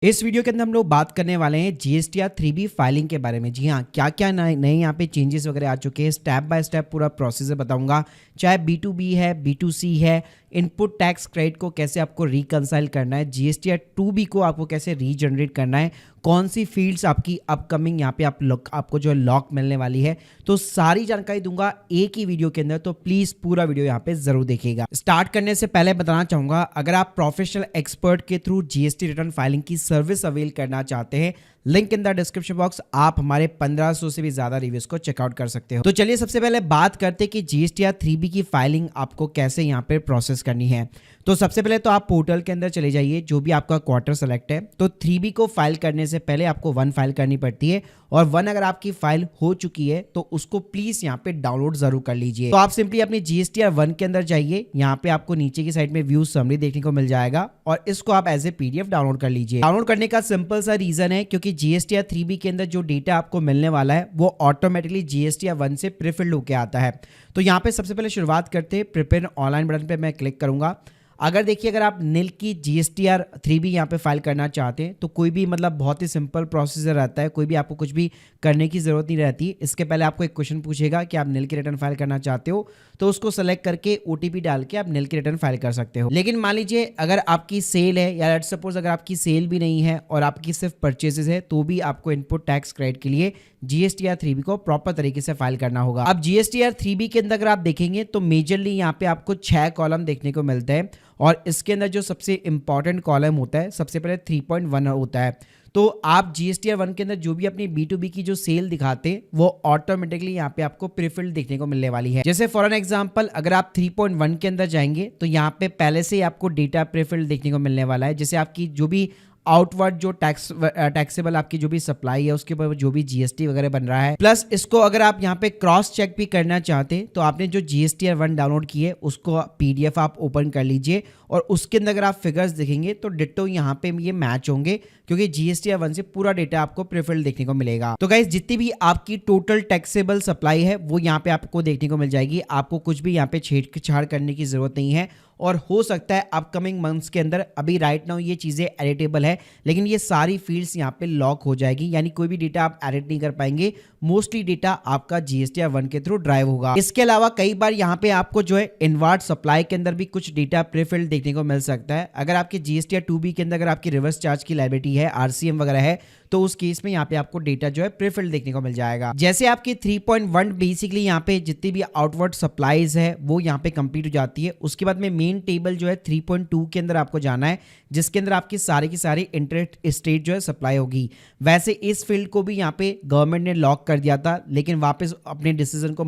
इस वीडियो के अंदर हम लोग बात करने वाले हैं जीएसटीआर 3B फाइलिंग के बारे में। जी हाँ, क्या क्या नए यहाँ पे चेंजेस वगैरह आ चुके हैं, स्टेप बाय स्टेप पूरा प्रोसीजर बताऊंगा। चाहे B2B है, B2C है, इनपुट टैक्स क्रेडिट को कैसे आपको रिकंसाइल करना है, जीएसटीआर 2B को आपको कैसे रीजनरेट करना है, कौन सी फील्ड्स आपकी अपकमिंग यहाँ पे आपको जो लॉक मिलने वाली है, तो सारी जानकारी दूंगा एक ही वीडियो के अंदर। तो प्लीज पूरा वीडियो यहाँ पे जरूर देखिएगा। स्टार्ट करने से पहले बताना चाहूंगा, अगर आप प्रोफेशनल एक्सपर्ट के थ्रू जीएसटी रिटर्न फाइलिंग की सर्विस अवेल करना चाहते हैं, link in the description box, आप हमारे 1500 से भी ज्यादा रिव्यूज को चेकआउट कर सकते हो। तो चलिए सबसे पहले बात करते हैं कि जीएसटीआर 3B की फाइलिंग आपको कैसे यहाँ पे प्रोसेस करनी है। तो सबसे पहले तो आप पोर्टल के अंदर चले जाइए, जो भी आपका क्वार्टर सेलेक्ट है। तो 3B को फाइल करने से पहले आपको 1 फाइल करनी पड़ती है, और 1 अगर आपकी फाइल हो चुकी है तो उसको प्लीज यहाँ पे डाउनलोड जरूर कर लीजिए। तो आप सिंपली अपनी जीएसटीआर 1 के अंदर जाइए, यहाँ पे आपको नीचे की साइड में व्यू समरी देखने को मिल जाएगा, और इसको आप एज ए पीडीएफ डाउनलोड कर लीजिए। डाउनलोड करने का सिंपल सा रीजन है क्योंकि जीएसटीआर 3B के अंदर जो डेटा आपको मिलने वाला है वो ऑटोमेटिकली जीएसटीआर 1 से प्रीफिल्ड होकर आता है। तो यहाँ पे सबसे पहले शुरुआत करते हैं, प्रिपेयर ऑनलाइन बटन पे मैं क्लिक करूंगा। अगर देखिए, अगर आप निल की जीएसटीआर 3B यहाँ पे फाइल करना चाहते हैं तो कोई भी बहुत ही सिंपल प्रोसीजर रहता है, कोई भी आपको कुछ भी करने की जरूरत नहीं रहती। इसके पहले आपको एक क्वेश्चन पूछेगा कि आप निल की रिटर्न फाइल करना चाहते हो, तो उसको सेलेक्ट करके ओटीपी डाल के आप निल की रिटर्न फाइल कर सकते हो। लेकिन मान लीजिए अगर आपकी सेल है, या लेट्स सपोज अगर आपकी सेल भी नहीं है और आपकी सिर्फ परचेजेस है, तो भी आपको इनपुट टैक्स क्रेडिट के लिए जीएसटीआर 3B को प्रॉपर तरीके से फाइल करना होगा। अब जीएसटीआर 3B के अंदर अगर आप देखेंगे तो मेजरली यहाँ पे आपको 6 कॉलम देखने को मिलते हैं, और इसके अंदर जो सबसे इंपॉर्टेंट कॉलम होता है, सबसे पहले 3.1 होता है। तो आप जीएसटीआर 1 के अंदर जो भी अपनी B2B की जो सेल दिखाते हैं वो ऑटोमेटिकली यहाँ पे आपको प्रीफिल्ड देखने को मिलने वाली है। जैसे फॉर एन एग्जांपल, अगर आप 3.1 के अंदर जाएंगे तो यहाँ पे पहले से ही आपको डेटा प्रीफिल्ड देखने को मिलने वाला है। जैसे आपकी जो भी आउटवर्ड जो टैक्सेबल आपकी जो भी सप्लाई है उसके ऊपर जो भी जीएसटी वगैरह बन रहा है, प्लस इसको अगर आप यहाँ पे क्रॉस चेक भी करना चाहते हैं तो आपने जो जीएसटीआर 1 डाउनलोड की है उसको पीडीएफ आप ओपन कर लीजिए, और उसके अंदर अगर आप फिगर्स देखेंगे तो डिट्टो यहाँ पे ये मैच होंगे, क्योंकि जीएसटीआर 1 से पूरा डेटा आपको प्रीफिल्ड देखने को मिलेगा। तो गाइस, जितनी भी आपकी टोटल टैक्सेबल सप्लाई है वो यहाँ पे आपको देखने को मिल जाएगी। आपको कुछ भी यहाँ पे छेड़छाड़ करने की जरूरत नहीं है, और हो सकता है अपकमिंग मंथ्स के अंदर, अभी राइट नाउ ये चीजें एडिटेबल है, लेकिन ये सारी फील्ड्स यहाँ पे लॉक हो जाएगी, यानी कोई भी डेटा आप एडिट नहीं कर पाएंगे। मोस्टली डेटा आपका जीएसटीआर 1 के थ्रू ड्राइव होगा। इसके अलावा कई बार यहाँ पे आपको जो है इनवर्ट सप्लाई के अंदर भी कुछ डेटा प्रीफिल्ड देखने को मिल सकता है। अगर आपके जीएसटीआर 2B के अंदर अगर आपकी रिवर्स चार्ज की लायबिलिटी है, आरसीएम वगैरह है, तो उस केस में यहाँ पे आपको डेटा जो है प्रीफिल्ड देखने को मिल जाएगा। जैसे आपकी 3.1 बेसिकली यहाँ पे जितनी भी आउटवर्ड सप्लाईज है वो यहाँ पे कंप्लीट हो जाती है। उसके बाद में मेन टेबल जो है 3.2 के अंदर आपको जाना है, जिसके अंदर आपकी सारी की सारी इंटर स्टेट जो है सप्लाई होगी। वैसे इस फील्ड को भी यहाँ पे गवर्नमेंट ने लॉक कर दिया था, लेकिन वापस अपने डिसीजन को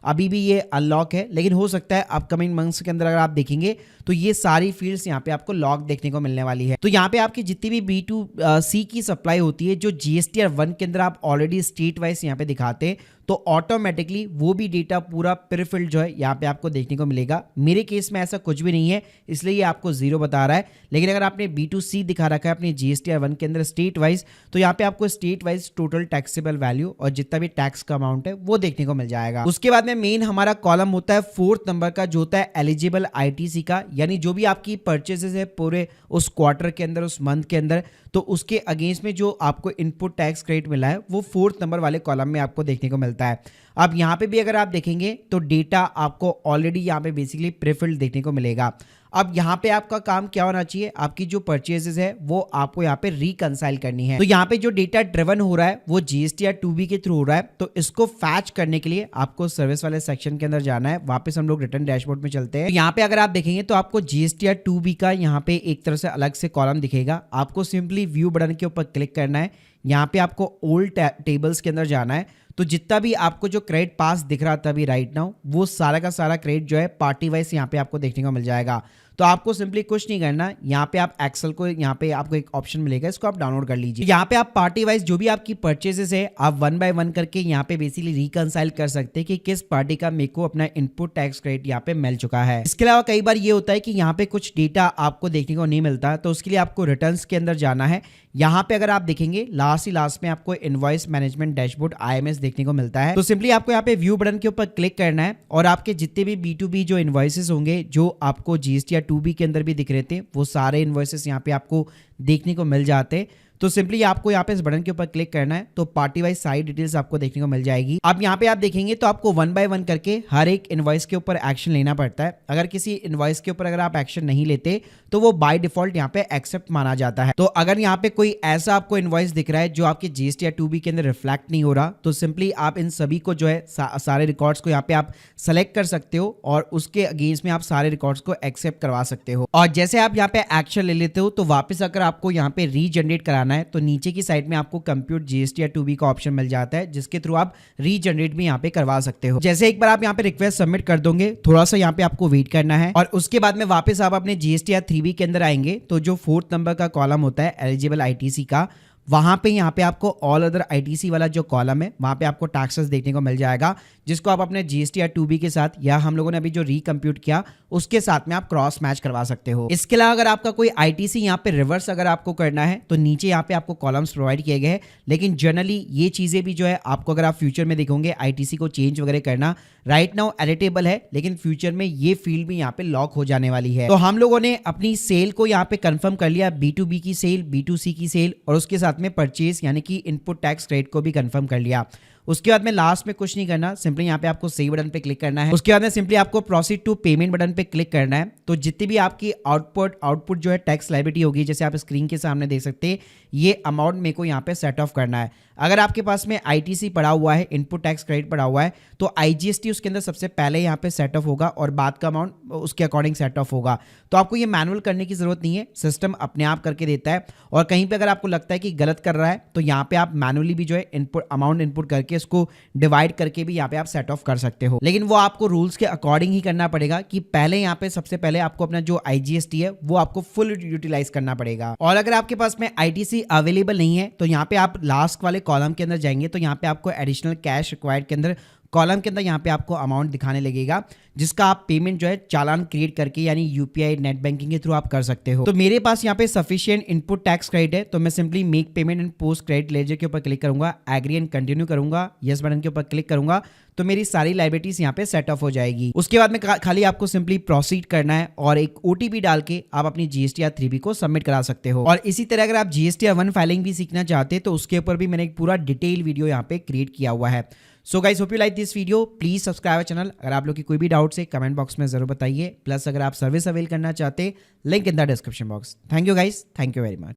अभी भी ये अनलॉक है, लेकिन हो सकता है अपकमिंग मंथ्स के अंदर अगर आप देखेंगे तो ये सारी फील्ड्स यहाँ पे आपको लॉक देखने को मिलने वाली है। तो यहाँ पे आपकी जितनी भी B2C की सप्लाई होती है, जो जीएसटीआर 1 के अंदर आप ऑलरेडी स्टेट वाइज यहाँ पे दिखाते हैं, तो ऑटोमेटिकली वो भी डेटा पूरा प्रीफिल्ड जो है यहाँ पे आपको देखने को मिलेगा। मेरे केस में ऐसा कुछ भी नहीं है, इसलिए ये आपको 0 बता रहा है। लेकिन अगर आपने B2C दिखा रखा है अपने जीएसटीआर 1 के अंदर स्टेट वाइज, तो यहाँ पे आपको state wise total taxable value और जितना भी टैक्स का अमाउंट है वो देखने को मिल जाएगा। उसके बाद में मेन हमारा कॉलम होता है 4th नंबर का, जो होता है एलिजिबल आईटीसी का, यानी जो भी आपकी परचेजेस है पूरे उस क्वार्टर के अंदर, उस मंथ के अंदर, तो उसके अगेंस्ट में जो आपको इनपुट टैक्स क्रेडिट मिला है वो 4th नंबर वाले कॉलम में आपको देखने को मिलता है। अब यहाँ पे भी अगर आप देखेंगे तो डेटा आपको ऑलरेडी यहाँ पे बेसिकली प्रीफिल्ड देखने को मिलेगा। अब यहाँ पे आपका काम क्या होना चाहिए, आपकी जो परचेजेस है वो आपको यहाँ पे रिकंसाइल करनी है। तो यहाँ पे जो डेटा ड्रिवन हो रहा है वो जीएसटीआर 2B के थ्रू हो रहा है, तो इसको फैच करने के लिए आपको सर्विस वाले सेक्शन के अंदर जाना है। वापस हम लोग रिटर्न डैशबोर्ड में चलते हैं। तो यहाँ पे अगर आप देखेंगे तो आपको जीएसटीआर 2B का यहाँ पे एक तरह से अलग से कॉलम दिखेगा। आपको सिंपली व्यू बटन के ऊपर क्लिक करना है, यहाँ पे आपको ओल्ड टेबल्स के अंदर जाना है। तो जितना भी आपको जो क्रेडिट पास दिख रहा था अभी राइट नाउ, वो सारा का सारा क्रेडिट जो है पार्टी वाइज यहाँ पे आपको देखने को मिल जाएगा। तो आपको सिंपली कुछ नहीं करना, यहाँ पे आप एक्सेल को, यहाँ पे आपको एक ऑप्शन मिलेगा, इसको आप डाउनलोड कर लीजिए। यहाँ पे आप पार्टी वाइज जो भी आपकी परचेजेस है आप 1 बाय 1 करके यहाँ पे बेसिकली रिकंसाइल कर सकते हैं कि किस पार्टी का मेरे को अपना इनपुट टैक्स क्रेडिट यहाँ पे मिल चुका है। इसके अलावा कई बार ये होता है कि यहाँ पे कुछ डेटा आपको देखने को नहीं मिलता, तो उसके लिए आपको रिटर्न्स के अंदर जाना है। यहाँ पे अगर आप देखेंगे लास्ट में आपको इनवॉइस मैनेजमेंट डैशबोर्ड IMS देखने को मिलता है। तो सिंपली आपको यहाँ पे व्यू बटन के ऊपर क्लिक करना है, और आपके जितने भी B2B जो इनवॉइसेस होंगे जो आपको जीएसटीआर 2B के अंदर भी दिख रहे थे, वो सारे इनवॉइसेस यहाँ पे आपको देखने को मिल जाते। तो सिंपली आपको यहाँ पे इस बटन के ऊपर क्लिक करना है तो पार्टी वाइज सारी डिटेल्स आपको देखने को मिल जाएगी। अब यहाँ पे आप देखेंगे तो आपको 1 बाय 1 करके हर एक इनवॉइस के ऊपर एक्शन लेना पड़ता है। अगर किसी इनवॉइस के ऊपर अगर आप एक्शन नहीं लेते तो वो बाय डिफॉल्ट यहाँ पे एक्सेप्ट माना जाता है। तो अगर यहाँ पे कोई ऐसा आपको इनवॉइस दिख रहा है जो आपके जीएसटी या 2B के अंदर रिफ्लेक्ट नहीं हो रहा, तो सिंपली आप इन सभी को जो है सारे रिकॉर्ड्स को यहाँ पे आप सेलेक्ट कर सकते हो और उसके अगेंस्ट में आप सारे रिकॉर्ड्स को एक्सेप्ट करवा सकते हो। और जैसे आप यहाँ पे एक्शन ले लेते हो तो वापस अगर आपको यहाँ पे रीजनरेट कराना है तो नीचे की साइड में आपको कंप्यूट जीएसटी या 2B का ऑप्शन मिल जाता है, जिसके थ्रू आप रीजनरेट भी यहाँ पे करवा सकते हो। जैसे एक बार आप यहाँ पे रिक्वेस्ट सबमिट कर दोगे, थोड़ा सा यहाँ पे आपको वेट करना है और उसके बाद में वापस आप अपने जीएसटी या 3B के अंदर आएंगे तो जो 4th नंबर का कॉलम होता है एलिजिबल आईटीसी का, वहां पे यहाँ पे आपको ऑल अदर आईटीसी वाला जो कॉलम है वहां पे आपको टैक्सेस देखने को मिल जाएगा, जिसको आप अपने जीएसटी या 2B के साथ या हम लोगों ने अभी जो रिकम्प्यूट किया उसके साथ में आप क्रॉस मैच करवा सकते हो। इसके अलावा अगर आपका कोई आईटीसी यहाँ पे रिवर्स अगर आपको करना है तो नीचे यहाँ पे आपको कॉलम्स प्रोवाइड किए गए हैं, लेकिन जनरली ये चीजें भी जो है आपको अगर आप फ्यूचर में देखोगे आईटीसी को चेंज वगैरह करना राइट नाउ एडिटेबल है, लेकिन फ्यूचर में ये फील्ड भी यहाँ पे लॉक हो जाने वाली है। तो हम लोगों ने अपनी सेल को यहाँ पे कंफर्म कर लिया, B2B की सेल, B2C की सेल और उसके साथ में परचेज यानी कि इनपुट टैक्स क्रेडिट को भी कंफर्म कर लिया। उसके बाद में लास्ट में कुछ नहीं करना, सिंपली यहाँ पे आपको सेव बटन पे क्लिक करना है। उसके बाद में सिंपली आपको प्रोसीड टू पेमेंट बटन पे क्लिक करना है। तो जितनी भी आपकी आउटपुट जो है टैक्स लायबिलिटी होगी, जैसे आप स्क्रीन के सामने देख सकते हैं, ये अमाउंट मेरे को यहाँ पे सेट ऑफ करना है। अगर आपके पास में आईटीसी पड़ा हुआ है, इनपुट टैक्स क्रेडिट पड़ा हुआ है, तो आईजीएसटी उसके अंदर सबसे पहले यहाँ पे सेट ऑफ होगा और बाद का अमाउंट उसके अकॉर्डिंग सेट ऑफ होगा। तो आपको ये मैनुअल करने की जरूरत नहीं है, सिस्टम अपने आप करके देता है। और कहीं पे अगर आपको लगता है कि गलत कर रहा है तो यहाँ पे आप मैनुअली भी जो है इनपुट अमाउंट इनपुट करके इसको डिवाइड करके भी यहाँ पे आप सेट ऑफ कर सकते हो, लेकिन वो आपको रूल्स के अकॉर्डिंग ही करना पड़ेगा कि पहले यहाँ पे सबसे पहले आपको अपना जो आईजीएसटी है वो आपको फुल यूटिलाइज करना पड़ेगा। और अगर आपके पास में आईटीसी अवेलेबल नहीं है तो यहाँ पे आप लास्ट वाले कॉलम के अंदर जाएंगे तो यहाँ पे आपको एडिशनल कैश रिक्वायर्ड के अंदर कॉलम के अंदर यहाँ पे आपको अमाउंट दिखाने लगेगा, जिसका आप पेमेंट जो है चालान क्रिएट करके यानी यूपीआई नेट बैंकिंग के थ्रू आप कर सकते हो। तो मेरे पास यहाँ पे सफिशिएंट इनपुट टैक्स क्रेडिट है, तो मैं simply make payment and post credit ledger के ऊपर क्लिक करूंगा, एग्री एंड कंटिन्यू करूंगा, यस बटन के ऊपर क्लिक करूंगा तो मेरी सारी लायबिलिटीज यहाँ पे सेट ऑफ हो जाएगी। उसके बाद में खाली आपको सिंपली प्रोसीड करना है और एक ओटीपी डाल के आप अपनी जीएसटी या 3B को सबमिट करा सकते हो। और इसी तरह अगर आप जीएसटी या 1 फाइलिंग भी सीखना चाहते हैं तो उसके ऊपर भी मैंने एक पूरा डिटेल वीडियो यहाँ पे क्रिएट किया हुआ है। So guys, hope you like this video, please subscribe channel. अगर आप लोग की कोई भी डाउट है कमेंट बॉक्स में जरूर बताइए, प्लस अगर आप सर्विस अवेल करना चाहते link in the description box. Thank you guys, thank you very much.